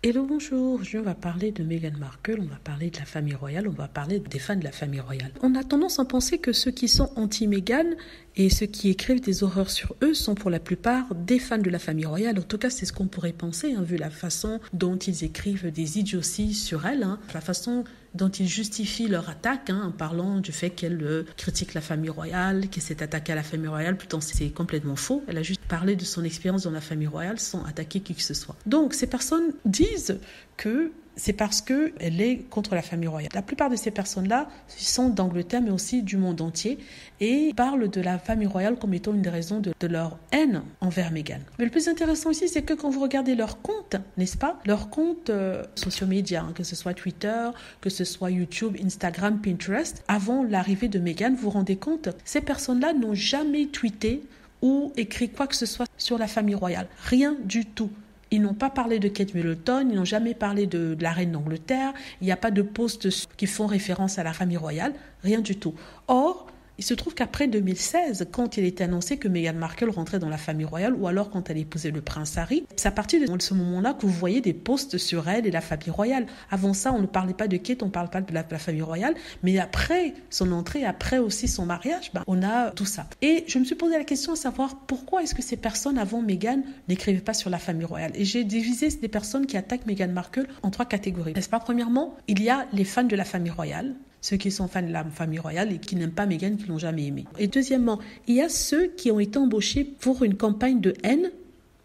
Hello, bonjour. Aujourd'hui, on va parler de Meghan Markle, on va parler de la famille royale, on va parler des fans de la famille royale. On a tendance à penser que ceux qui sont anti-Meghan et ceux qui écrivent des horreurs sur eux sont pour la plupart des fans de la famille royale. En tout cas, c'est ce qu'on pourrait penser, vu la façon dont ils écrivent des idioties sur elle, la façon dont ils justifient leur attaque, en parlant du fait qu'elle critique la famille royale, qu'elle s'est attaquée à la famille royale. Pourtant, c'est complètement faux. Elle a juste parlé de son expérience dans la famille royale sans attaquer qui que ce soit. Donc, ces personnes disent que c'est parce qu'elle est contre la famille royale. La plupart de ces personnes-là sont d'Angleterre, mais aussi du monde entier, et parlent de la famille royale comme étant une des raisons de leur haine envers Meghan. Mais le plus intéressant aussi, c'est que quand vous regardez leurs comptes, n'est-ce pas, leurs comptes sociaux médias, que ce soit Twitter, que ce soit YouTube, Instagram, Pinterest, avant l'arrivée de Meghan, vous vous rendez compte, ces personnes-là n'ont jamais tweeté ou écrit quoi que ce soit sur la famille royale. Rien du tout. Ils n'ont pas parlé de Kate Middleton, ils n'ont jamais parlé de la reine d'Angleterre, il n'y a pas de posts qui font référence à la famille royale, rien du tout. Or, il se trouve qu'après 2016, quand il était annoncé que Meghan Markle rentrait dans la famille royale, ou alors quand elle épousait le prince Harry, c'est à partir de ce moment-là que vous voyez des posts sur elle et la famille royale. Avant ça, on ne parlait pas de Kate, on ne parle pas de la famille royale, mais après son entrée, après aussi son mariage, on a tout ça. Et je me suis posé la question de savoir pourquoi est-ce que ces personnes avant Meghan n'écrivaient pas sur la famille royale. Et j'ai divisé des personnes qui attaquent Meghan Markle en 3 catégories. N'est-ce pas? Premièrement, il y a les fans de la famille royale, ceux qui sont fans de la famille royale et qui n'aiment pas Meghan, qui l'ont jamais aimée. Et deuxièmement, il y a ceux qui ont été embauchés pour une campagne de haine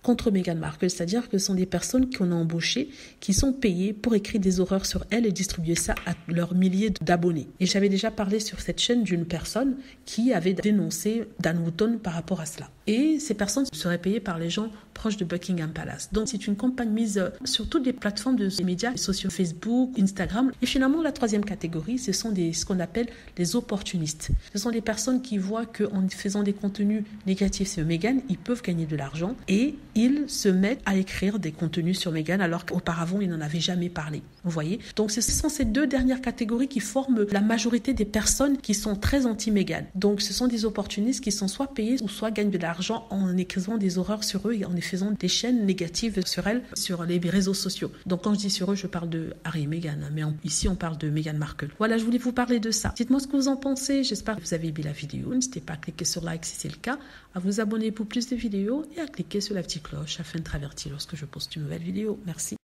contre Meghan Markle, c'est-à-dire que ce sont des personnes qu'on a embauchées, qui sont payées pour écrire des horreurs sur elle et distribuer ça à leurs milliers d'abonnés. Et j'avais déjà parlé sur cette chaîne d'une personne qui avait dénoncé Dan Wootton par rapport à cela. Et ces personnes seraient payées par les gens proches de Buckingham Palace. Donc c'est une campagne mise sur toutes les plateformes de médias sociaux, Facebook, Instagram. Et finalement, la 3e catégorie, ce sont ce qu'on appelle les opportunistes. Ce sont des personnes qui voient qu'en faisant des contenus négatifs sur Meghan, ils peuvent gagner de l'argent et ils se mettent à écrire des contenus sur Meghan alors qu'auparavant, ils n'en avaient jamais parlé. Vous voyez? Donc ce sont ces 2 dernières catégories qui forment la majorité des personnes qui sont très anti-Meghan. Donc ce sont des opportunistes qui sont soit payés ou soit gagnent de l'argent en écrivant des horreurs sur eux et en faisant des chaînes négatives sur elles sur les réseaux sociaux. Donc quand je dis sur eux, je parle de Harry et Meghan, mais ici on parle de Meghan Markle. Voilà, je voulais vous parler de ça. Dites-moi ce que vous en pensez. J'espère que vous avez aimé la vidéo. N'hésitez pas à cliquer sur like si c'est le cas, à vous abonner pour plus de vidéos et à cliquer sur la petite cloche afin d'être averti lorsque je poste une nouvelle vidéo. Merci.